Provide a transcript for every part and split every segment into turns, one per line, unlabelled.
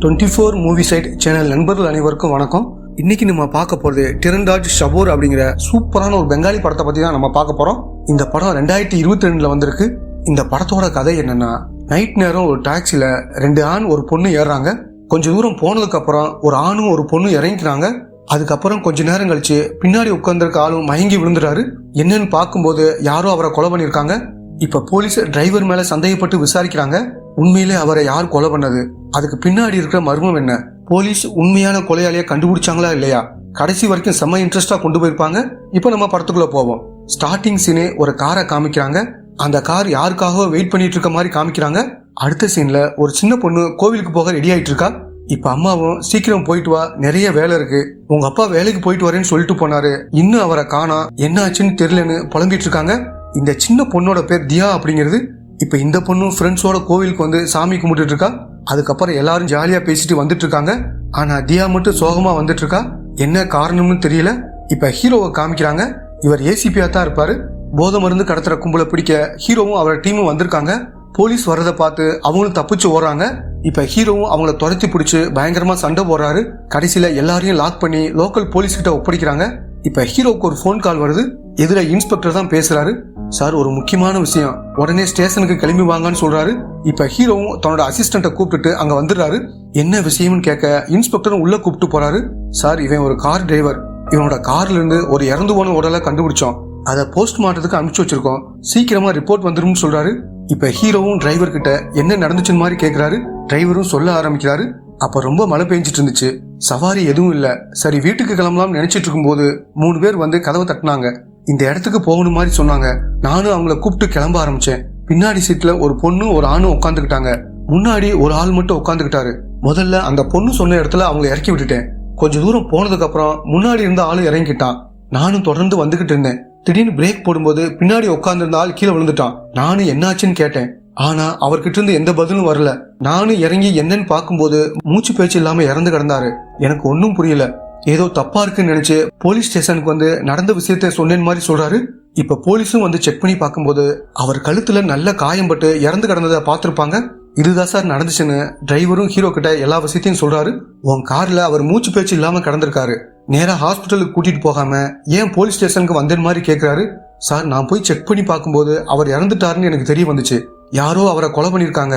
24 movie side channel நண்பர்கள் அனைவருக்கும் வணக்கம். இன்னைக்கு நம்ம பார்க்க போறது டிரன்ராஜ் ஷபோர் அப்படிங்கிற சூப்பரான ஒரு பெங்காலி படத்தை பத்தி தான் நம்ம பார்க்க போறோம். இந்த படம் 2022 வந்திருக்கு. இந்த படத்தோட கதை என்னன்னா, நைட் நேரம் ஒரு டாக்ஸில 2 ஆண் ஒரு பொண்ணு ஏறாங்க. கொஞ்ச தூரம் போனதுக்கு அப்புறம் ஒரு ஆணும் ஒரு பொண்ணு இறங்கிக்கிறாங்க. அதுக்கப்புறம் கொஞ்ச நேரம் கழிச்சு பின்னாடி உட்கார்ந்திருக்க ஆளும் மயங்கி விழுந்துறாரு. என்னன்னு பார்க்கும்போது யாரோ அவரை கொலை பண்ணிருக்காங்க. இப்ப போலீஸ் டிரைவர் மேல சந்தேகப்பட்டு விசாரிக்கிறாங்க. உண்மையிலே அவரை யார் கொலை பண்ணது, அதுக்கு பின்னாடி இருக்கிற மர்மம் என்ன, போலீஸ் உண்மையான கொலையாளியை கண்டுபிடிச்சாங்களா இல்லையா, கடைசி வரைக்கும் செம்ம இன்ட்ரெஸ்டா கொண்டு போயிருப்பாங்க. இப்ப நம்ம படத்துக்குள்ள போவோம். ஸ்டார்டிங் சீனே ஒரு காரை காமிக்கிறாங்க. அந்த கார் யாருக்காக வெயிட் பண்ணிட்டு இருக்க மாதிரி காமிக்கிறாங்க. அடுத்த சீன்ல ஒரு சின்ன பொண்ணு கோவிலுக்கு போக ரெடி ஆயிட்டு இருக்கா. இப்ப அம்மாவும் சீக்கிரம் போயிட்டு வா, நிறைய வேலை இருக்கு, உங்க அப்பா வேலைக்கு போயிட்டு வரேன்னு சொல்லிட்டு போனாரு, இன்னும் அவரை காணா, என்ன ஆச்சுன்னு தெரியலன்னு புலம்பிட்டு இருக்காங்க. இந்த சின்ன பொண்ணோட பேர் தியா அப்படிங்கிறது. இப்ப இந்த பொண்ணும் ஃப்ரெண்ட்ஸோட கோவிலுக்கு வந்து சாமி கும்பிட்டு இருக்கா. அதுக்கப்புறம் எல்லாரும் ஜாலியா பேசிட்டு வந்துட்டு இருக்காங்க. ஆனா தியா மட்டும் சோகமா வந்துட்டு இருக்கா. என்ன காரணம்னு தெரியல. இப்ப ஹீரோவை காமிக்கிறாங்க. இவர் ஏசிபியா தான் இருப்பாரு. போதை மருந்து கடத்துற கும்பலை பிடிக்க ஹீரோவும் அவரோட டீமும் வந்திருக்காங்க. போலீஸ் வரதை பார்த்து அவங்களும் தப்பிச்சு ஓடுறாங்க. இப்ப ஹீரோவும் அவங்கள துரத்தி பிடிச்சு பயங்கரமா சண்டை போடுறாரு. கடைசியில எல்லாரையும் லாக் பண்ணி லோக்கல் போலீஸ் கிட்ட ஒப்படைக்கிறாங்க. இப்ப ஹீரோவுக்கு ஒரு போன் கால் வருது. எதிர இன்ஸ்பெக்டர் தான் பேசுறாரு. சார், ஒரு முக்கியமான விஷயம், உடனே ஸ்டேஷனுக்கு கிளம்பி வாங்கன்னு சொல்றாரு. இப்ப ஹீரோவும் தன்னோட அசிஸ்டண்ட்டை கூப்பிட்டுட்டு அங்க வந்துடுறாரு. என்ன விஷயம்னு கேட்க இன்ஸ்பெக்டரும் உள்ள கூப்பிட்டு போறாரு. சார், இவன் ஒரு கார் டிரைவர். இவனோட கார்ல இருந்து ஒரு இறந்து போன உடலை கண்டுபிடிச்சோம். அதை போஸ்ட்மார்ட்டத்துக்கு அனுப்பிச்சு வச்சிருக்கோம். சீக்கிரமா ரிப்போர்ட் வந்துடும் சொல்றாரு. இப்ப ஹீரோவும் டிரைவர் கிட்ட என்ன நடந்துச்சுன்னு மாதிரி கேக்குறாரு. டிரைவரும் சொல்ல ஆரம்பிக்கிறாரு. அப்ப ரொம்ப மழை பெஞ்சிட்டு இருந்துச்சு, சவாரி எதுவும் இல்ல. சரி, வீட்டுக்கு கிளம்பலாம்னு நினைச்சிட்டு இருக்கும் போது 3 பேர் வந்து கதவை தட்டினாங்க. இந்த இடத்துக்கு போகணும் மாதிரி சொன்னாங்க. நானும் அவங்கள கூப்பிட்டு கிளம்ப ஆரம்பிச்சேன். பின்னாடி சீட்ல ஒரு பொண்ணு ஒரு ஆணும் உட்காந்துக்கிட்டாங்க. முன்னாடி ஒரு ஆள் மட்டும் உட்காந்துக்கிட்டாரு. முதல்ல அந்த பொண்ணு சொன்ன இடத்துல அவங்க இறக்கி விட்டுட்டேன். கொஞ்ச தூரம் போனதுக்கு அப்புறம் முன்னாடி இருந்த ஆளு இறங்கிட்டான். நானும் தொடர்ந்து வந்துகிட்டு இருந்தேன். திடீர்னு பிரேக் போடும்போது பின்னாடி உட்கார்ந்திருந்த ஆள் கீழே விழுந்துட்டான். நானும் என்னாச்சுன்னு கேட்டேன். ஆனா அவர்கிட்ட இருந்து எந்த பதிலும் வரல. நானும் இறங்கி என்னன்னு பார்க்கும்போது மூச்சு பேச்சு இல்லாம இறந்து கிடந்தாரு. எனக்கு ஒன்னும் புரியல. ஏதோ தப்பா இருக்குன்னு நினைச்சு போலீஸ் ஸ்டேஷனுக்கு வந்து நடந்த விஷயத்த சொன்னேன் மாதிரி சொல்றாரு. இப்ப போலீஸும் வந்து செக் பண்ணி பார்க்கும்போது அவர் கழுத்துல நல்ல காயம் பட்டு இறந்து கிடந்ததை பார்த்திருப்பாங்க. இதுதான் சார் நடந்துச்சுன்னு டிரைவரும் ஹீரோ கிட்ட எல்லா விஷயத்தையும் சொல்றாரு. உன் கார்ல அவர் மூச்சு பேச்சு இல்லாம கிடந்திருக்காரு. நேரா ஹாஸ்பிட்டலுக்கு கூட்டிட்டு போகாம ஏன் போலீஸ் ஸ்டேஷனுக்கு வந்தேன் மாதிரி கேட்கிறாரு. சார், நான் போய் செக் பண்ணி பார்க்கும்போது அவர் இறந்துட்டாருன்னு எனக்கு தெரிய வந்துச்சு. யாரோ அவரை கொலை பண்ணிருக்காங்க.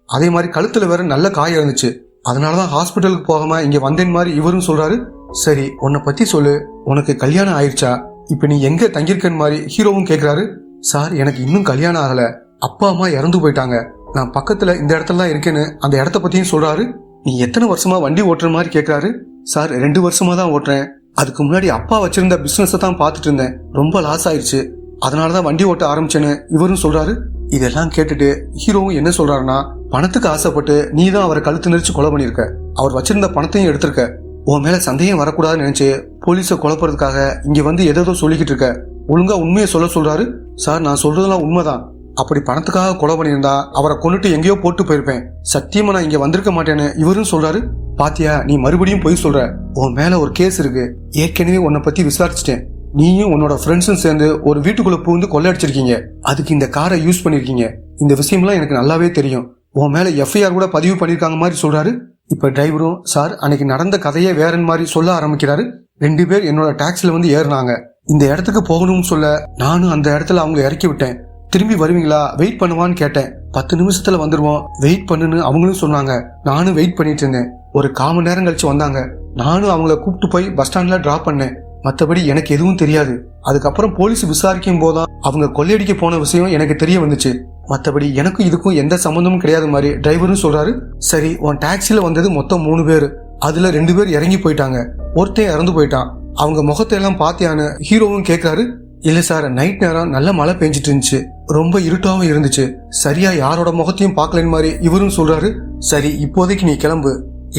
அதே மாதிரி கழுத்துல வேற நல்ல காயம் இருந்துச்சு. அதனாலதான் ஹாஸ்பிட்டலுக்கு போகாம இங்க வந்தேன் மாதிரி இவரும் சொல்றாரு. சரி, உன்னை பத்தி சொல்லு, உனக்கு கல்யாணம் ஆயிடுச்சா, இப்ப நீ எங்க தங்கியிருக்கன்னு மாதிரி ஹீரோவும் கேக்குறாரு. சார், எனக்கு இன்னும் கல்யாணம் ஆகல. அப்பா அம்மா இறந்து போயிட்டாங்க. நான் பக்கத்துல இந்த இடத்துல தான் இருக்கேன்னு அந்த இடத்த பத்தியும் சொல்றாரு. நீ எத்தனை வருஷமா வண்டி ஓட்டுற மாதிரி கேக்குறாரு. சார், 2 வருஷமா தான் ஓட்டுறேன். அதுக்கு முன்னாடி அப்பா வச்சிருந்த பிசினஸ் தான் பாத்துட்டு இருந்தேன். ரொம்ப லாஸ் ஆயிடுச்சு. அதனாலதான் வண்டி ஓட்ட ஆரம்பிச்சேன்னு இவரும் சொல்றாரு. இதெல்லாம் கேட்டுட்டு ஹீரோவும் என்ன சொல்றாருன்னா, பணத்துக்கு ஆசைப்பட்டு நீ தான் அவரை கழுத்து நெரிச்சு கொலை பண்ணிருக்க. அவர் வச்சிருந்த பணத்தையும் எடுத்திருக்க. உன் மேல சந்தேகம் வரக்கூடாதுன்னு நினைச்சு போலீஸை குழப்பறதுக்காக இங்க வந்து ஏதோ சொல்லிக்கிட்டு இருக்க. ஒழுங்கா உண்மையை சொல்றாரு. சார், நான் சொல்றதெல்லாம் உண்மைதான். அப்படி பணத்துக்காக கொலை பண்ணியிருந்தா அவரை கொண்டுட்டு எங்கேயோ போட்டு போயிருப்பேன். சத்தியமா நான் இங்க வந்திருக்க மாட்டேன்னு இவரும் சொல்றாரு. பாத்தியா, நீ மறுபடியும் போய் சொல்ற. உன் மேல ஒரு கேஸ் இருக்கு. ஏற்கனவே உன்னை பத்தி விசாரிச்சுட்டேன். நீயும் உன்னோட ஃப்ரெண்ட்ஸும் சேர்ந்து ஒரு வீட்டுக்குள்ள பூந்து கொள்ளையடிச்சிருக்கீங்க. அதுக்கு இந்த காரை யூஸ் பண்ணிருக்கீங்க. இந்த விஷயம்லாம் எனக்கு நல்லாவே தெரியும். உன் மேல எஃப்ஐஆர் கூட பதிவு பண்ணிருக்காங்க மாதிரி சொல்றாரு. இப்ப டிரைவரும், சார், அன்னைக்கு நடந்த கதையே வேறன்னு மாதிரி சொல்ல ஆரம்பிக்கிறாரு. 2 பேர் என்னோட டாக்ஸில வந்து ஏறினாங்க. இந்த இடத்துக்கு போகணும்னு சொல்ல நானும் அந்த இடத்துல அவங்களை இறக்கி விட்டேன். திரும்பி வருவீங்களா, வெயிட் பண்ணுவான்னு கேட்டேன். 10 நிமிஷத்துல வந்துருவோம், வெயிட் பண்ணுன்னு அவங்களும் சொன்னாங்க. நானும் வெயிட் பண்ணிட்டு இருந்தேன். ஒரு 1/4 மணி நேரம் கழிச்சு வந்தாங்க. நானும் அவங்கள கூப்பிட்டு போய் பஸ் ஸ்டாண்ட்ல டிராப் பண்ணேன். மற்றபடி எனக்கு எதுவும் தெரியாது. அதுக்கப்புறம் போலீஸ் விசாரிக்கும் போதுதான் அவங்க கொள்ளையடிக்க போன விஷயம் எனக்கு தெரிய வந்துச்சு. மற்றபடி எனக்கும் இதுக்கும் எந்த சம்பந்தமும் கிடையாது மாதிரி டிரைவரும் சொல்றாரு. சரி, உன் டாக்ஸில வந்தது மொத்தம் 3 பேர். அதுல 2 பேர் இறங்கி போயிட்டாங்க. ஒருத்தன் இறந்து போயிட்டான். அவங்க முகத்தை எல்லாம் பாத்தியான்னு ஹீரோவும் கேட்கிறாரு. இல்ல சார், நைட் நேரம் நல்ல மழை பெஞ்சிட்டு இருந்துச்சு. ரொம்ப இருட்டாவும் இருந்துச்சு. சரியா யாரோட முகத்தையும் பார்க்கலன்னு மாதிரி இவரும் சொல்றாரு. சரி, இப்போதைக்கு நீ கிளம்பு.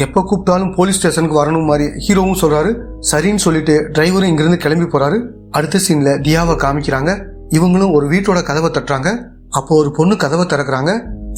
எப்ப கூப்பிட்டாலும் போலீஸ் ஸ்டேஷனுக்கு வரணும் மாதிரி ஹீரோவும் சொல்றாரு. சரின்னு சொல்லிட்டு டிரைவரும் இங்கிருந்து கிளம்பி போறாரு. அடுத்த சீன்ல தியாவை காமிக்கிறாங்க. இவங்களும் ஒரு வீட்டோட கதவை தட்டுறாங்க. அப்போ ஒரு பொண்ணு கதவை திறக்கிறாங்க.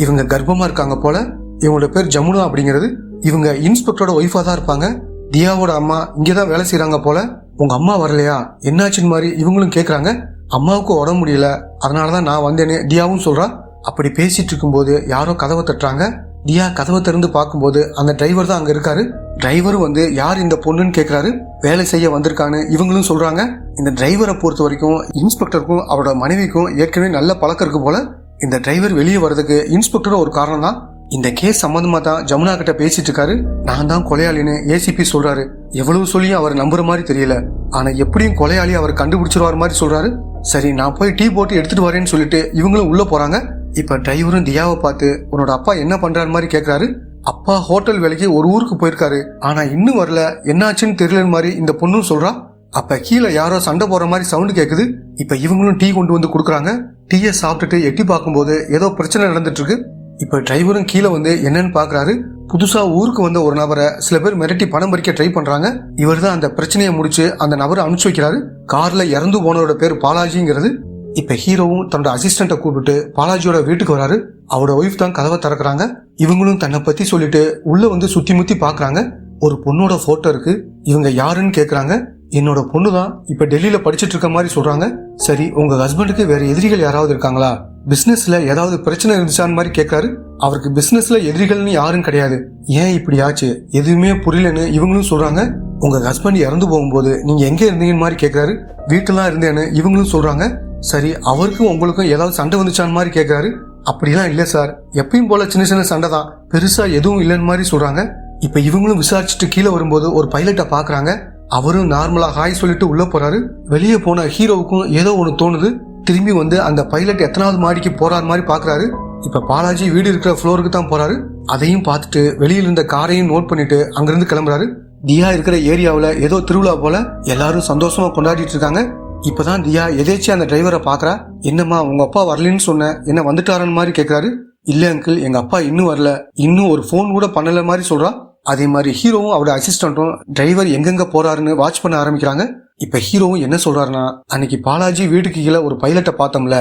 இவங்க கர்ப்பமா இருக்காங்க போல. இவங்களோட பேர் ஜமுனா அப்படிங்கிறது. இவங்க இன்ஸ்பெக்டரோட ஒய்ஃபா தான் இருப்பாங்க. தியாவோட அம்மா இங்கதான் வேலை செய்யறாங்க போல. உங்க அம்மா வரலையா, என்னாச்சுன்னு மாதிரி இவங்களும் கேக்குறாங்க. அம்மாவுக்கு உடம்பு முடியல, அதனாலதான் நான் வந்தேன்னு தியாவும் சொல்றா. அப்படி பேசிட்டு இருக்கும்போது யாரோ கதவை தட்டுறாங்க. தியா கதவை திறந்து பார்க்கும்போது அந்த டிரைவர் தான் அங்க இருக்காரு. டிரைவர் வந்து யார் இந்த பொண்ணுன்னு கேக்குறாரு. வேலை செய்ய வந்திருக்கான்னு இவங்களும் சொல்றாங்க. இந்த டிரைவரை பொறுத்த வரைக்கும் இன்ஸ்பெக்டருக்கும் அவரோட மனைவிக்கும் ஏற்கனவே நல்ல பழக்கம் இருக்கு போல. இந்த டிரைவர் வெளியே வர்றதுக்கு இன்ஸ்பெக்டரும் ஒரு காரணம் தான். இந்த கேஸ் சம்பந்தமா தான் ஜமுனா கிட்ட பேசிட்டு இருக்காரு. நான் தான் கொலையாளின்னு ஏசிபி சொல்றாரு. எவ்வளவு சொல்லியும் அவர் நம்புற மாதிரி தெரியல. ஆனா எப்படியும் கொலையாளி அவர் கண்டுபிடிச்சிருவார் மாதிரி சொல்றாரு. சரி நான் போய் டீ போட்டு எடுத்துட்டு வரேன்னு சொல்லிட்டு இவங்களும் உள்ள போறாங்க. இப்ப டிரைவரும் தியாவை பார்த்து உன்னோட அப்பா என்ன பண்றாரு மாதிரி கேக்குறாரு. அப்பா ஹோட்டல் வேலைக்கு ஒரு ஊருக்கு போயிருக்காரு, ஆனா இன்னும் வரல, என்னாச்சுன்னு தெரியல மாதிரி இந்த பொண்ணும் சொல்றா. அப்ப கீழே யாரோ சண்டை போற மாதிரி சவுண்ட் கேக்குது. இப்ப இவங்களும் டீ கொண்டு வந்து குடுக்குறாங்க. டீயை சாப்பிட்டுட்டு எட்டி பார்க்கும்போது ஏதோ பிரச்சனை நடந்துட்டு இருக்கு. இப்ப டிரைவரும் கீழே வந்து என்னன்னு பாக்குறாரு. புதுசா ஊருக்கு வந்த ஒரு நபரை சில பேர் மிரட்டி பணம் பறிக்க ட்ரை பண்றாங்க. இவர் தான் அந்த பிரச்சனையை முடிச்சு அந்த நபரை அனுப்பிச்சு வைக்கிறாரு. கார்ல இறந்து போனவரோட பேர் பாலாஜிங்கிறது. இப்ப ஹீரோவும் தன்னோட அசிஸ்டண்ட்டை கூப்பிட்டு பாலாஜியோட வீட்டுக்கு வராரு. அவரோட ஒய்ஃப் தான் கதவை திறக்கிறாங்க. இவங்களும் தன்னை பத்தி சொல்லிட்டு உள்ள வந்து சுத்தி முத்தி பாக்குறாங்க. ஒரு பொண்ணோட போட்டோ இருக்கு. இவங்க யாருன்னு கேக்குறாங்க. என்னோட பொண்ணு தான், இப்ப டெல்லியில படிச்சிட்டு இருக்க மாதிரி சொல்றாங்க. சரி உங்க ஹஸ்பண்டுக்கு வேற எதிரிகள் யாராவது இருக்காங்களா, பிசினஸ்ல ஏதாவது பிரச்சனை இருந்துச்சான்னு மாதிரி கேட்காரு. அவருக்கு பிசினஸ்ல எதிரிகள்னு யாரும் கிடையாது. ஏன் இப்படி ஆச்சு எதுவுமே புரியலன்னு இவங்களும் சொல்றாங்க. உங்க ஹஸ்பண்ட் இறந்து போகும்போது நீங்க எங்க இருந்தீங்கன்னு மாதிரி கேட்கிறாரு. வீட்டுலாம் இருந்தேன்னு இவங்களும் சொல்றாங்க. சரி அவருக்கும் உங்களுக்கும் ஏதாவது சண்டை வந்துச்சான்னு மாதிரி கேட்கிறாரு. அப்படிலாம் இல்ல சார், எப்பயும் போல சின்ன சின்ன சண்டை தான், பெருசா எதுவும் இல்லைன்னு மாதிரி சொல்றாங்க. இப்ப இவங்களும் விசாரிச்சுட்டு கீழே வரும்போது ஒரு பைலட்டை பாக்குறாங்க. அவரும் நார்மலா ஹாய் சொல்லிட்டு உள்ள போறாரு. வெளியே போன ஹீரோவுக்கும் ஏதோ ஒண்ணு தோணுது. திரும்பி வந்து அந்த பைலட் எத்தனாவது மாடிக்கு போறாரு மாதிரி பாக்குறாரு. இப்ப பாலாஜி வீடு இருக்கிற ஃப்ளோருக்கு தான் போறாரு. அதையும் பார்த்துட்டு வெளியில இருந்த காரையும் நோட் பண்ணிட்டு அங்கிருந்து கிளம்புறாரு. தியா இருக்கிற ஏரியாவுல ஏதோ திருவிழா போல எல்லாரும் சந்தோஷமா கொண்டாடிட்டு இருக்காங்க. இப்பதான் தியா எதேச்சியா அந்த டிரைவரை பாக்குறா. என்னம்மா உங்க அப்பா வரலன்னு சொன்ன, என்ன வந்துட்டாரன்னு மாதிரி கேக்குறாரு. இல்ல அங்கிள், எங்க அப்பா இன்னும் வரல, இன்னும் ஒரு போன் கூட பண்ணல மாதிரி சொல்றா. அதே மாதிரி ஹீரோவும் அவரோட அசிஸ்டன்ட்டும் டிரைவர் எங்கெங்க போறாருன்னு வாட்ச் பண்ண ஆரம்பிக்கிறாங்க. இப்ப ஹீரோவும் என்ன சொல்றாருன்னா, அன்னைக்கு பாலாஜி வீட்டுக்கு கீழே ஒரு பைலட்டை பார்த்தோம்ல,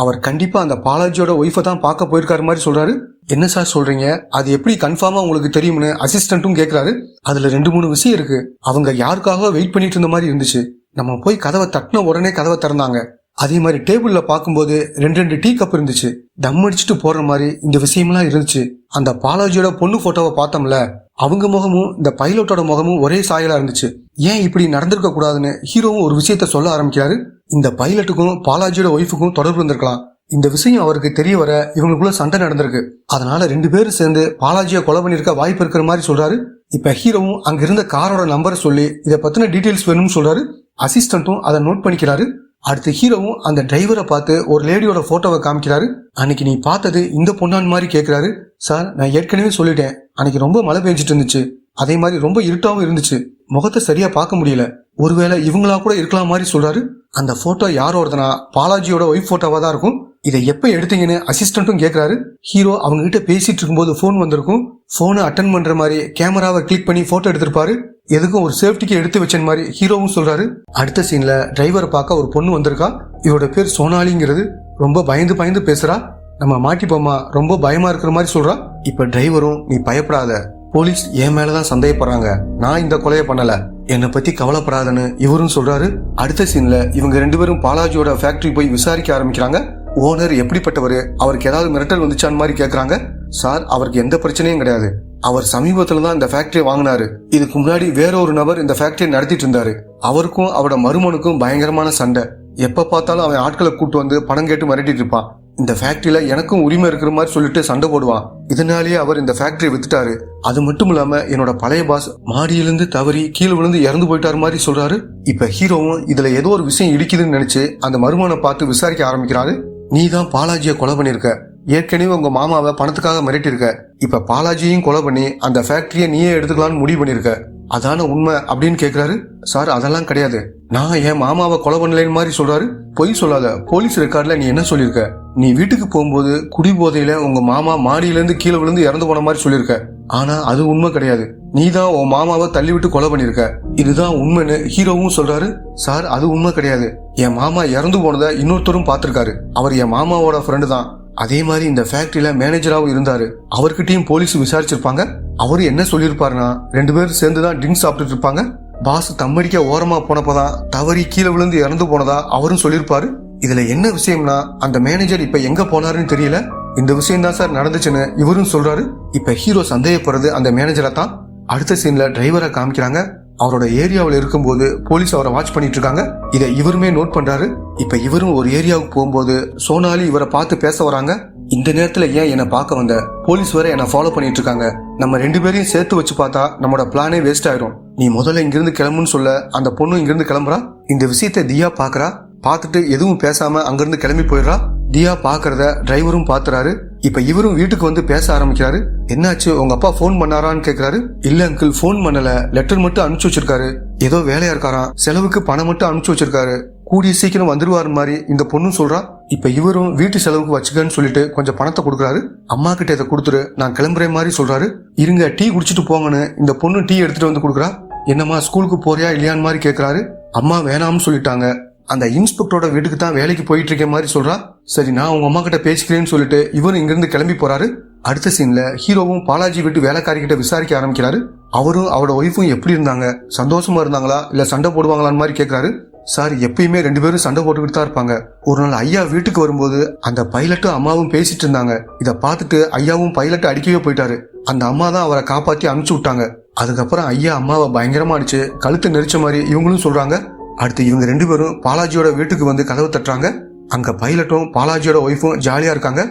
அவர் கண்டிப்பா அந்த பாலாஜியோட ஒய்ஃபை தான் பார்க்க போயிருக்காரு மாதிரி சொல்றாரு. என்ன சார் சொல்றீங்க, அது எப்படி கன்ஃபார்மா உங்களுக்கு தெரியும்னு அசிஸ்டன்ட்டும் கேக்குறாரு. அதுல 2-3 விஷயம் இருக்கு. அவங்க யாருக்காக வெயிட் பண்ணிட்டு இருந்த மாதிரி இருந்துச்சு. நம்ம போய் கதவை தட்டின உடனே கதவை திறந்தாங்க. அதே மாதிரி டேபிள்ல பார்க்கும்போது 2 டீ கப் இருந்துச்சு. தம் அடிச்சுட்டு போடுற மாதிரி இந்த விஷயம்லாம் இருந்துச்சு. அந்த பாலாஜியோட பொண்ணு போட்டோவை பார்த்தோம்ல, அவங்க முகமும் இந்த பைலட்டோட முகமும் ஒரே சாயலா இருந்துச்சு. ஏன் இப்படி நடந்திருக்க கூடாதுன்னு ஹீரோவும் ஒரு விஷயத்த சொல்ல ஆரம்பிக்கிறாரு. இந்த பைலட்டுக்கும் பாலாஜியோட ஒய்ஃபுக்கும் தொடர்பு இருந்திருக்கலாம். இந்த விஷயம் அவருக்கு தெரிய வர இவங்களுக்குள்ள சண்டை நடந்திருக்கு. அதனால 2 பேரும் சேர்ந்து பாலாஜியை கொலை பண்ணிருக்க வாய்ப்பு இருக்கிற மாதிரி சொல்றாரு. இப்ப ஹீரோவும் அங்க இருந்த காரோட நம்பரை சொல்லி இதை பத்தின டீடைல்ஸ் வேணும்னு சொல்றாரு. அசிஸ்டன்ட்டும் அதை நோட் பண்ணிக்கிறாரு. அடுத்து ஹீரோவும் அந்த டிரைவரை பார்த்து ஒரு லேடியோட போட்டோவை காமிக்கிறாரு. அன்னைக்கு நீ பார்த்தது இந்த பொண்ணான் மாதிரி கேட்கிறாரு. சார் நான் ஏற்கனவே சொல்லிட்டேன், அன்னைக்கு ரொம்ப மழை பெஞ்சிட்டு இருந்துச்சு, அதே மாதிரி ரொம்ப இருட்டாவும் இருந்துச்சு, முகத்தை சரியா பார்க்க முடியல, ஒருவேளை இவங்களா கூட இருக்கலாம் மாதிரி சொல்றாரு. அந்த போட்டோ யாரோடதுனா பாலாஜியோட ஒய்ஃப் போட்டோவா தான் இருக்கும். இதை எப்ப எடுத்தீங்கன்னு அசிஸ்டன்ட்டும் கேட்கிறாரு. ஹீரோ அவங்க கிட்ட பேசிட்டு இருக்கும்போது போன் வந்திருக்கும். போனை அட்டன் பண்ற மாதிரி கேமராவை கிளிக் பண்ணி போட்டோ எடுத்திருப்பாரு. எதுக்கும் ஒரு சேஃப்டிக்கு எடுத்து வச்சேன் மாதிரி ஹீரோவும் சொல்றாரு. அடுத்த சீன்ல டிரைவரை பார்க்க ஒரு பொண்ணு வந்திருக்கா. இவரோட பேர் சோனாலிங்கிறது. ரொம்ப பயந்து பயந்து பேசுறா. நம்ம மாட்டிப்போமா, ரொம்ப பயமா இருக்கிற மாதிரி சொல்றா. இப்ப டிரைவரும் நீ பயப்படாத, போலீஸ் என் மேலதான் சந்தேகப்படுறாங்க, நான் இந்த கொலையை பண்ணல, என்னை பத்தி கவலைப்படாதன்னு இவரும் சொல்றாரு. அடுத்த சீன்ல இவங்க 2 பேரும் பாலாஜியோட ஃபேக்டரி போய் விசாரிக்க ஆரம்பிக்கிறாங்க. ஓனர் எப்படிப்பட்டவரு, அவருக்கு ஏதாவது மிரட்டல் வந்துச்சான் மாதிரி கேக்குறாங்க. சார் அவருக்கு எந்த பிரச்சனையும் கிடையாது, அவர் சமீபத்துல தான் இந்த ஃபேக்டரியை வாங்கினாரு. இதுக்கு முன்னாடி வேற ஒரு நபர் இந்த ஃபேக்டரியை நடத்திட்டு இருந்தாரு. அவருக்கும் அவரோட மருமனுக்கும் பயங்கரமான சண்டை. எப்ப பார்த்தாலும் அவன் ஆட்களை கூட்டு வந்து பணம் கேட்டு மிரட்டிட்டு இருப்பான். இந்த ஃபேக்டரியில எனக்கும் உரிமை இருக்கிற மாதிரி சொல்லிட்டு சண்டை போடுவான். இதனாலேயே அவர் இந்த ஃபேக்டரியை வித்துட்டாரு. அது மட்டும் இல்லாம என்னோட பழைய பாஸ் மாடியிலிருந்து தவறி கீழே விழுந்து இறந்து போயிட்டாரு மாதிரி சொல்றாரு. இப்ப ஹீரோவும் இதுல ஏதோ ஒரு விஷயம் இடிக்குதுன்னு நினைச்சு அந்த மருமனை பார்த்து விசாரிக்க ஆரம்பிக்கிறாரு. நீ தான் பாலாஜியை கொலை பண்ணிருக்க, ஏற்கனவே உங்க மாமாவை பணத்துக்காக மிரட்டிருக்க, இப்ப பாலாஜியையும் கொலை பண்ணி அந்த ஃபேக்டரியை நீயே எடுத்துக்கலாம்னு முடிவு பண்ணிருக்க, அதான உண்மை அப்படின்னு கேக்குறாரு. சார் அதெல்லாம் கிடையாது, நான் என் மாமாவை கொலை பண்ணலன்னு மாதிரி சொல்றாரு. பொய் சொல்லாத, போலீஸ் ரெக்கார்ட்ல நீ என்ன சொல்லிருக்க, நீ வீட்டுக்கு போகும்போது குடி போதையில உங்க மாமா மாடியில இருந்து கீழே விழுந்து இறந்து போன மாதிரி சொல்லிருக்க. ஆனா அது உண்மை கிடையாது, நீ தான் உன் மாமாவை தள்ளி விட்டு கொலை பண்ணிருக்க, இதுதான் உண்மைன்னு ஹீரோவும் சொல்றாரு. சார் அது உண்மை கிடையாது, என் மாமா இறந்து போனதை இன்னொருத்தரும் பார்த்திருக்காரு, அவர் என் மாமாவோட ஃப்ரெண்டு தான், அதே மாதிரி இந்த ஃபேக்டரியில மேனேஜராவும் இருந்தாரு, அவர்கிட்டயும் போலீஸ் விசாரிச்சிருப்பாங்க. அவரு என்ன சொல்லிருப்பாருன்னா 2 பேரும் சேர்ந்துதான் ட்ரிங்க்ஸ் சாப்பிட்டுட்டு இருப்பாங்க. பாஸ் தம்மடிக்க ஓரமா போனப்பதான் தவறி கீழே விழுந்து இறந்து போனதா அவரும் சொல்லிருப்பாரு. இதுல என்ன விஷயம்னா அந்த மேனேஜர் இப்ப எங்க போனாருன்னு தெரியல. இந்த விஷயம் தான் சார் நடந்துச்சுன்னு இவரும் சொல்றாரு. இப்ப ஹீரோ சந்தேகப்படுறது அந்த மேனேஜரை தான். அடுத்த சீன்ல டிரைவரை காமிக்கிறாங்க. அவரோட ஏரியாவில் இருக்கும்போது போலீஸ் அவரை வாட்ச் பண்ணிட்டு இருக்காங்க. இதை இவருமே நோட் பண்றாரு. இப்ப இவரும் ஒரு ஏரியாவுக்கு போகும்போது சோனாலி இவரை பார்த்து பேச வராங்க. இந்த நேரத்துல ஏன் என்ன பார்க்க வந்த? போலீஸ் வேற என்ன ஃபாலோ பண்ணிட்டு இருக்காங்க. நம்ம 2 பேரையும் சேர்த்து வச்சு பார்த்தா நம்மளோட பிளானே வேஸ்ட் ஆயிரும். நீ முதல்ல இங்கிருந்து கிளம்புன்னு சொல்ல அந்த பொண்ணு இங்கிருந்து கிளம்புறா. இந்த விஷயத்த தியா பாக்குறா. பார்த்துட்டு எதுவும் பேசாம அங்கிருந்து கிளம்பி போயிடுறா. தியா பாக்குறத டிரைவரும் பாத்துறாரு. இப்ப இவரும் வீட்டுக்கு வந்து பேச ஆரம்பிக்கிறாரு. என்னாச்சு, உங்க அப்பா போன் பண்ணாரான்னு கேக்குறாரு. இல்ல அங்கிள், போன் பண்ணல, லெட்டர் மட்டும் அனுப்பிச்சு வச்சிருக்காரு. ஏதோ வேலையா இருக்காராம், செலவுக்கு பணம் மட்டும் அனுப்பிச்சு வச்சிருக்காரு, கூடிய சீக்கிரம் வந்துருவாரு மாதிரி இந்த பொண்ணும் சொல்றா. இப்ப இவரும் வீட்டு செலவுக்கு வச்சுக்கன்னு சொல்லிட்டு கொஞ்சம் பணத்தை கொடுக்குறாரு. அம்மா கிட்ட இதை கொடுத்துரு, நான் கிளம்புறேன் மாதிரி சொல்றாரு. இருங்க, டீ குடிச்சிட்டு போங்கன்னு இந்த பொண்ணு டீ எடுத்துட்டு வந்து கொடுக்குறா. என்னம்மா ஸ்கூலுக்கு போறியா இல்லையான்னு மாதிரி கேக்குறாரு. அம்மா வேணாம்னு சொல்லிட்டாங்க, அந்த இன்ஸ்பெக்டரோட வீட்டுக்கு தான் வேலைக்கு போயிட்டு இருக்க மாதிரி சொல்றா. சரி, நான் உங்க அம்மா கிட்ட பேசிக்கிறேன்னு சொல்லிட்டு இவரும் இங்கிருந்து கிளம்பி போறாரு. அடுத்த சீன்ல ஹீரோவும் பாலாஜி வீட்டு வேலைக்காரி கிட்ட விசாரிக்க ஆரம்பிக்கிறாரு. அவரும் அவரோட ஒய்ஃபும் எப்படி இருந்தாங்க, சந்தோஷமா இருந்தாங்களா இல்ல சண்டை போடுவாங்களான்னு மாதிரி கேட்கிறாரு. சார், எப்பயுமே 2 பேரும் சண்டை போட்டுக்கிட்டு தான் இருப்பாங்க. ஒரு நாள் ஐயா வீட்டுக்கு வரும்போது அந்த பைலட்டும் அம்மாவும் பேசிட்டு இருந்தாங்க. இதை பார்த்துட்டு ஐயாவும் பைலட்டை அடிக்கவே போயிட்டாரு. அந்த அம்மா தான் அவரை காப்பாத்தி அனுப்பிச்சு விட்டாங்க. அதுக்கப்புறம் ஐயா அம்மாவை பயங்கரமா அடிச்சு கழுத்து நெரிச்ச மாதிரி இவங்களும் சொல்றாங்க. அடுத்து இவங்க 2 பேரும் பாலாஜியோட வீட்டுக்கு வந்து கதவு தட்டுறாங்க. அங்க பைலட்டும் பாலாஜியோட ஒய்ஃபும் ஜாலியா இருக்காங்க.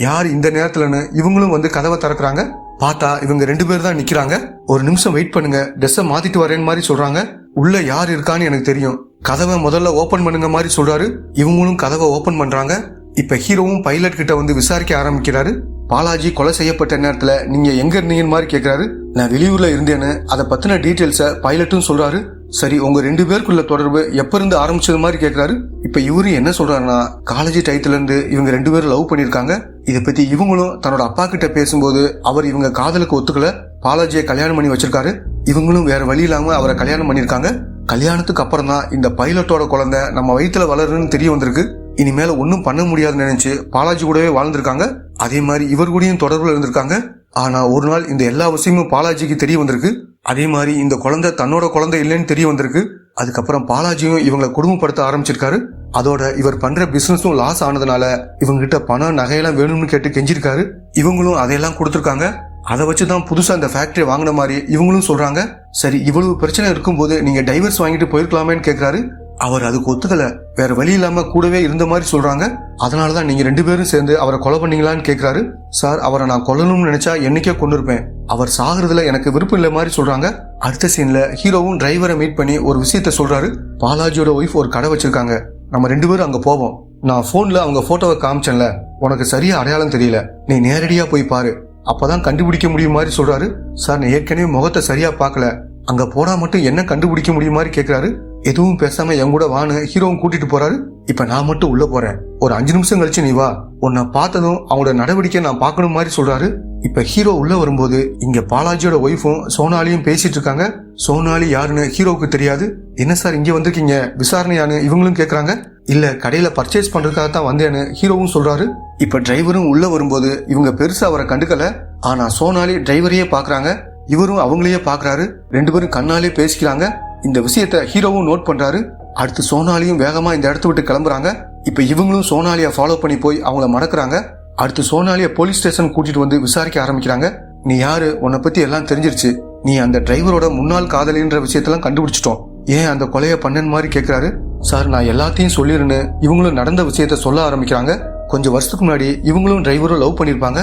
யார் இந்த நேரத்துலன்னு இவங்களும் வந்து கதவை திறக்கிறாங்க. பார்த்தா இவங்க 2 பேர் தான் நிக்கிறாங்க. ஒரு நிமிஷம் வெயிட் பண்ணுங்க, ட்ரெஸ்ஸை மாத்திட்டு வரேன்னு மாதிரி சொல்றாங்க. உள்ள யார் இருக்கான்னு எனக்கு தெரியும், கதவை முதல்ல ஓபன் பண்ணுங்க மாதிரி சொல்றாரு. இவங்களும் கதவை ஓபன் பண்றாங்க. இப்ப ஹீரோவும் பைலட் கிட்ட வந்து விசாரிக்க ஆரம்பிக்கிறாரு. பாலாஜி கொலை செய்யப்பட்ட நேரத்துல நீங்க எங்க இருந்தீங்கன்னு மாதிரி கேக்குறாரு. நான் வெளியூர்ல இருந்தேன்னு அதை பத்தின டீட்டெயில்ஸ பைலட்டும் சொல்றாரு. சரி, உங்க 2 பேருக்குள்ள தொடர்பு எப்ப இருந்து ஆரம்பிச்சது மாதிரி கேக்குறாரு. இப்ப இவரும் என்ன சொல்றாருன்னா, காலேஜ் டைத்துல இருந்து இவங்க 2 பேரும் லவ் பண்ணிருக்காங்க. இதை பத்தி இவங்களும் தன்னோட அப்பா கிட்ட பேசும்போது அவர் இவங்க காதலுக்கு ஒத்துக்கல, பாலாஜியை கல்யாணம் பண்ணி வச்சிருக்காரு. இவங்களும் வேற வழி இல்லாம அவரை கல்யாணம் பண்ணிருக்காங்க. கல்யாணத்துக்கு அப்புறம் தான் இந்த பைலட்டோட குழந்தை நம்ம வயிற்றுல வளருன்னு தெரிய வந்திருக்கு. இனிமேல ஒன்னும் பண்ண முடியாதுன்னு நினைச்சு பாலாஜி கூடவே வாழ்ந்திருக்காங்க. அதே மாதிரி இவர் கூடயும் தொடர்புல இருந்திருக்காங்க. ஆனா ஒரு நாள் இந்த எல்லா விஷயமும் பாலாஜிக்கு தெரிய வந்திருக்கு. அதே மாதிரி இந்த குழந்தை தன்னோட குழந்தை இல்லைன்னு தெரிய வந்திருக்கு. அதுக்கப்புறம் பாலாஜியும் இவங்களை குடும்பப்படுத்த ஆரம்பிச்சிருக்காரு. அதோட இவர் பண்ற பிசினஸும் லாஸ் ஆனதுனால இவங்க கிட்ட பணம் நகையெல்லாம் வேணும்னு கேட்டு கெஞ்சிருக்காரு. இவங்களும் அதையெல்லாம் கொடுத்துருக்காங்க. அதை வச்சுதான் புதுசா இந்த ஃபேக்டரி வாங்கின மாதிரி இவங்களும் சொல்றாங்க. சரி, இவ்வளவு பிரச்சனை இருக்கும்போது நீங்க டைவர்ஸ் வாங்கிட்டு போயிருக்கலாமேன்னு கேக்குறாரு. அவர் அதுக்கு ஒத்துக்கல, வேற வழி இல்லாம கூடவே இருந்த மாதிரி சொல்றாங்க. அதனாலதான் நீங்க 2 பேரும் சேர்ந்து அவரை கொலை பண்ணீங்களான்னு கேக்குறாரு. சார், அவரை நான் கொல்லணும்னு நினைச்சா என்னைக்கே கொண்டிருப்பேன், அவர் சாகுறதுல எனக்கு விருப்பம் இல்ல மாதிரி சொல்றாங்க. அடுத்த சீன்ல ஹீரோவும் டிரைவரை மீட் பண்ணி ஒரு விஷயத்த சொல்றாரு. பாலாஜியோட ஒய்ஃப் ஒரு கடை வச்சிருக்காங்க, நம்ம 2 பேரும் அங்க போவோம். நான் போன்ல அவங்க போட்டோவை காமிச்சேன்ல, உனக்கு சரியா அடையாளம் தெரியல, நீ நேரடியா போய் பாரு, அப்பதான் கண்டுபிடிக்க முடியும் மாதிரி சொல்றாரு. சார், நான் ஏற்கனவே முகத்தை சரியா பாக்கல, அங்க போனா மட்டும் என்ன கண்டுபிடிக்க முடியும் மாதிரி கேக்குறாரு. எதுவும் பேசாம என் கூட வான்னு ஹீரோவும் கூட்டிட்டு போறாரு. இப்ப நான் மட்டும் உள்ள போறேன், ஒரு 5 நிமிஷம் கழிச்சு நீ வா, உன்னை பார்த்ததும் அவங்களோட நடவடிக்கை நான் பார்க்கணும் மாதிரி சொல்றாரு. இப்ப ஹீரோ உள்ள வரும்போது இங்க பாலாஜியோட ஒய்ஃபும் சோனாலியும் பேசிட்டு இருக்காங்க. சோனாலி யாருன்னு ஹீரோவுக்கு தெரியாது. என்ன சார் இங்க வந்திருக்கீங்க, விசாரணையான்னு இவங்களும் கேக்குறாங்க. இல்ல, கடையில பர்ச்சேஸ் பண்றதுக்காக தான் வந்தேன்னு ஹீரோவும் சொல்றாரு. இப்ப டிரைவரும் உள்ள வரும்போது இவங்க பெருசா அவரை கண்டுக்கல. ஆனா சோனாலி டிரைவரையே பாக்குறாங்க, இவரும் அவங்களையே பாக்குறாரு. 2 பேரும் கண்ணாலே பேசிக்கிறாங்க. இந்த விஷயத்த ஹீரோவும் நோட் பண்றாரு. அடுத்து சோனாலியும் வேகமா இந்த இடத்த விட்டு கிளம்புறாங்க. இப்ப இவங்களும் சோனாலியை ஃபாலோ பண்ணி போய் அவங்கள மடக்குறாங்க. அடுத்து சோனாலியை போலீஸ் ஸ்டேஷன் கூட்டிட்டு வந்து விசாரிக்க ஆரம்பிக்கிறாங்க. நீ யாரு, உன்னை பத்தி எல்லாம் தெரிஞ்சிருச்சு, நீ அந்த டிரைவரோட முன்னாள் காதலின்ற விஷயத்தெல்லாம் கண்டுபிடிச்சிட்டோம், ஏன் அந்த கொலையை பண்ணன்னு மாதிரி கேக்குறாரு. சார், நான் எல்லாத்தையும் சொல்லிருன்னு இவங்களும் நடந்த விஷயத்த சொல்ல ஆரம்பிக்கிறாங்க. கொஞ்சம் வருஷத்துக்கு முன்னாடி இவங்களும் டிரைவரும் லவ் பண்ணிருப்பாங்க.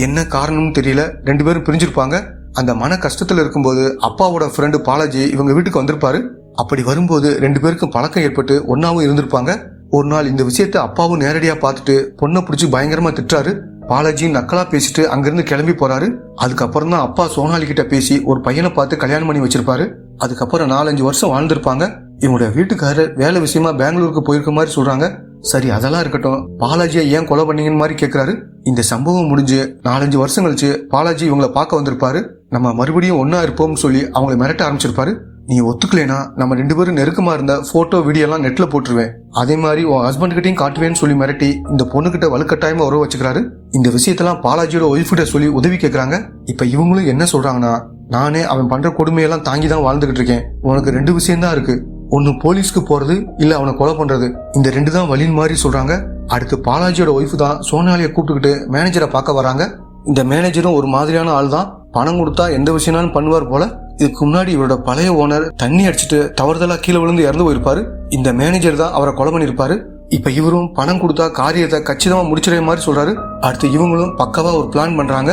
என்ன காரணம்னு தெரியல, 2 பேரும் பிரிஞ்சிருப்பாங்க. அந்த மன கஷ்டத்துல இருக்கும்போது அப்பாவோட ஃப்ரெண்டு பாலாஜி இவங்க வீட்டுக்கு வந்திருப்பாரு. அப்படி வரும்போது 2 பேருக்கும் பழக்கம் ஏற்பட்டு ஒன்னாவும் இருந்திருப்பாங்க. ஒரு நாள் இந்த விஷயத்த அப்பாவும் நேரடியா பார்த்துட்டு பொண்ணை பிடிச்சி பயங்கரமா திட்டுறாரு. பாலாஜியும் நக்கலா பேசிட்டு அங்கிருந்து கிளம்பி போறாரு. அதுக்கப்புறம் தான் அப்பா சோனாலி கிட்ட பேசி ஒரு பையனை பார்த்து கல்யாணம் பண்ணி வச்சிருப்பாரு. அதுக்கப்புறம் 4-5 வருஷம் வாழ்ந்திருப்பாங்க. இவங்களோட வீட்டுக்காரர் வேலை விஷயமா பெங்களூருக்கு போயிருக்க மாதிரி சொல்றாங்க. சரி, அதெல்லாம் இருக்கட்டும், பாலாஜியை ஏன் கொலை பண்ணீங்கன்னு மாதிரி கேக்குறாரு. இந்த சம்பவம் முடிஞ்சு 4-5 வருஷம் கழிச்சு பாலாஜி இவங்களை பார்க்க வந்திருப்பாரு. நம்ம மறுபடியும் ஒன்னா இருப்போம்னு சொல்லி அவங்களை மிரட்ட ஆரம்பிச்சிருப்பாரு. நீ ஒத்துக்கலைனா நம்ம 2 பேரும் நெருக்கமா இருந்த போட்டோ வீடியோ எல்லாம் நெட்ல போட்டுருவேன், அதே மாதிரி உன் ஹஸ்பண்ட் கிட்டையும் காட்டுவேன்னு சொல்லி மிரட்டி இந்த பொண்ணுகிட்ட வலுக்கட்டாயமா உறவு வச்சுக்கிறாரு. இந்த விஷயத்தெல்லாம் பாலாஜியோட ஒய்ஃப் கிட்ட சொல்லி உதவி கேட்கறாங்க. இப்ப இவங்களும் என்ன சொல்றாங்கன்னா, நானே அவன் பண்ற கொடுமையெல்லாம் தாங்கி தான் வாழ்ந்துகிட்டு இருக்கேன், உனக்கு 2 விஷயம் தான் இருக்கு, ஒன்னு போலீஸ்க்கு போறது, இல்ல அவனை கொலை பண்றது, இந்த 2 தான் வழின்னு மாதிரி சொல்றாங்க. அடுத்து பாலாஜியோட ஒய்ஃப் தான் சோனாலியை கூப்பிட்டுக்கிட்டு மேனேஜரை பார்க்க வராங்க. இந்த மேனேஜரும் ஒரு மாதிரியான ஆள் தான். பணம் கொடுத்தா எந்த விஷயம்னாலும் பண்ணுவார் போல. இதுக்கு முன்னாடி இவரோட பழைய ஓனர் தண்ணி அடிச்சுட்டு தவறுதலா கீழே விழுந்து இறந்து போயிருப்பாரு. இந்த மேனேஜர் தான் அவரை கொலை பண்ணிருப்பாரு. இப்ப இவரும் பணம் கொடுத்தா காரியத்தை கச்சிதமா முடிச்சிட மாதிரி சொல்றாரு. அடுத்து இவங்களும் பக்கவா ஒரு பிளான் பண்றாங்க.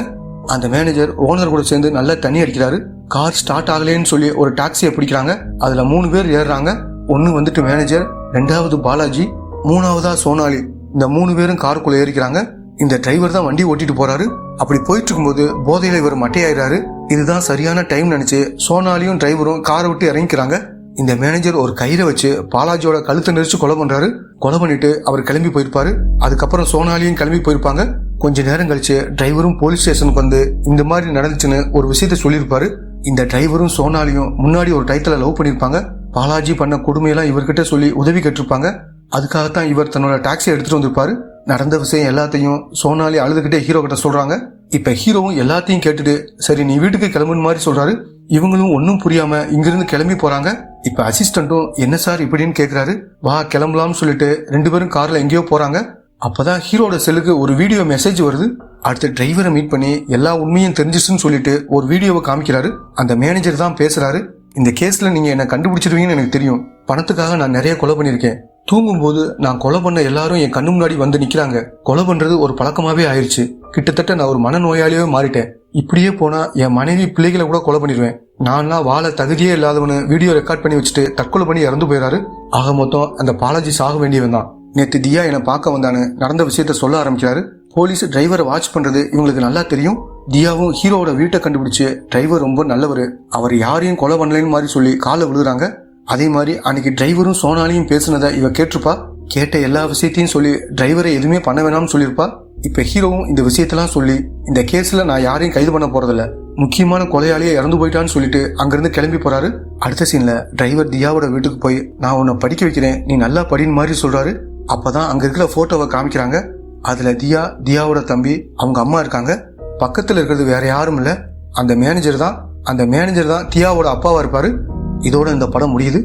அந்த மேனேஜர் ஓனர் கூட சேர்ந்து நல்லா தண்ணி அடிக்கிறாரு. கார் ஸ்டார்ட் ஆகலேன்னு சொல்லி ஒரு டாக்ஸியை பிடிக்கிறாங்க. அதுல 3 பேர் ஏறுறாங்க. ஒன்னு வந்துட்டு மேனேஜர், 2வது பாலாஜி, 3வதா சோனாலி. இந்த 3 பேரும் காருக்குள்ள ஏறிக்கிறாங்க. இந்த டிரைவர் தான் வண்டி ஓட்டிட்டு போறாரு. அப்படி போயிட்டு இருக்கும்போது போதையில இவர் மட்டையாயிராரு. இதுதான் சரியான டைம் நினைச்சு சோனாலியும் டிரைவரும் காரை விட்டு இறங்கிக்கிறாங்க. இந்த மேனேஜர் ஒரு கயிறை வச்சு பாலாஜியோட கழுத்தை நெரிச்சு கொலை பண்றாரு. கொலை பண்ணிட்டு அவர் கிளம்பி போயிருப்பாரு. அதுக்கப்புறம் சோனாலியும் கிளம்பி போயிருப்பாங்க. கொஞ்ச நேரம் கழிச்சு டிரைவரும் போலீஸ் ஸ்டேஷனுக்கு வந்து இந்த மாதிரி நடந்துச்சுன்னு ஒரு விஷயத்த சொல்லியிருப்பாரு. இந்த டிரைவரும் சோனாலியும் முன்னாடி ஒரு டயத்துல லவ் பண்ணிருப்பாங்க. பாலாஜி பண்ண கொடுமையெல்லாம் இவர்கிட்ட சொல்லி உதவி கேட்டிருப்பாங்க. அதுக்காகத்தான் இவர் தன்னோட டாக்ஸி எடுத்துட்டு வந்திருப்பாரு. நடந்த விஷயம் எல்லாத்தையும் சோனாலி அழுதுகிட்டே ஹீரோ கிட்ட சொல்றாங்க. இப்ப ஹீரோவும் எல்லாத்தையும் கேட்டுட்டு சரி நீ வீட்டுக்கு கிளம்புன மாதிரி சொல்றாரு. இவங்களும் ஒன்னும் புரியாம இங்கிருந்து கிளம்பி போறாங்க. இப்ப அசிஸ்டன்ட்டும் என்ன சார் இப்படின்னு கேக்குறாரு. வா கிளம்பலாம்னு சொல்லிட்டு 2 பேரும் கார்ல எங்கேயோ போறாங்க. அப்பதான் ஹீரோட செல்லுக்கு ஒரு வீடியோ மெசேஜ் வருது. அடுத்து டிரைவரை மீட் பண்ணி எல்லா உண்மையும் தெரிஞ்சிச்சுன்னு சொல்லிட்டு ஒரு வீடியோவை காமிக்கிறாரு. அந்த மேனேஜர் தான் பேசுறாரு. இந்த கேஸ்ல நீங்க என்ன கண்டுபிடிச்சிருவீங்கன்னு எனக்கு தெரியும். பணத்துக்காக நான் நிறைய கொலை பண்ணிருக்கேன். தூங்கும்போது நான் கொலை பண்ண எல்லாரும் என் கண்ணு முன்னாடி வந்து நிக்கிறாங்க. கொலை பண்றது ஒரு பழக்கமாவே ஆயிடுச்சு. கிட்டத்தட்ட நான் ஒரு மனநோயாளியே மாறிட்டேன். இப்படியே போனா என் மனைவி பிள்ளைகளை கூட கொலை பண்ணிடுவேன். நான்லாம் வாழ தகுதியே இல்லாதவனு வீடியோ ரெக்கார்ட் பண்ணி வச்சுட்டு தற்கொலை பண்ணி இறந்து போயிறாரு. ஆக மொத்தம் அந்த பாலாஜி சாக வேண்டியவன் தான். நேத்து தியா என்னை பார்க்க வந்தானு நடந்த விஷயத்த சொல்ல ஆரம்பிக்கிறாரு. போலீஸ் டிரைவரை வாட்ச் பண்றது இவங்களுக்கு நல்லா தெரியும். தியாவும் ஹீரோவோட வீட்டை கண்டுபிடிச்சு டிரைவர் ரொம்ப நல்லவர், அவர் யாரையும் கொலை பண்ணலன்னு மாதிரி சொல்லி காலை விழுறாங்க. அதே மாதிரி அன்னைக்கு டிரைவரும் சோனாலியும் பேசுனதை இவ கேட்டிருப்பா. கேட்ட எல்லா விஷயத்தையும் சொல்லி டிரைவரை எதுவுமே பண்ண வேணாம்னு சொல்லியிருப்பா. இப்ப ஹீரோவும் இந்த விஷயத்தெல்லாம் சொல்லி இந்த கேஸ்ல நான் யாரையும் கைது பண்ண போறதில்ல, முக்கியமான கொலையாளியே இறந்து போயிட்டான்னு சொல்லிட்டு அங்கிருந்து கிளம்பி போறாரு. அடுத்த சீன்ல டிரைவர் தியாவோட வீட்டுக்கு போய் நான் உன்னை படிக்க வைக்கிறேன், நீ நல்லா படின்னு மாதிரி சொல்றாரு. அப்பதான் அங்க இருக்கிற போட்டோவை காமிக்கிறாங்க. அதுல தியாவோட தம்பி, அவங்க அம்மா இருக்காங்க. பக்கத்துல இருக்கிறது வேற யாரும் இல்ல, அந்த மேனேஜர் தான். அந்த மேனேஜர் தான் தியாவோட அப்பாவா இருப்பாரு. இதோட இந்த படம் முடியுது.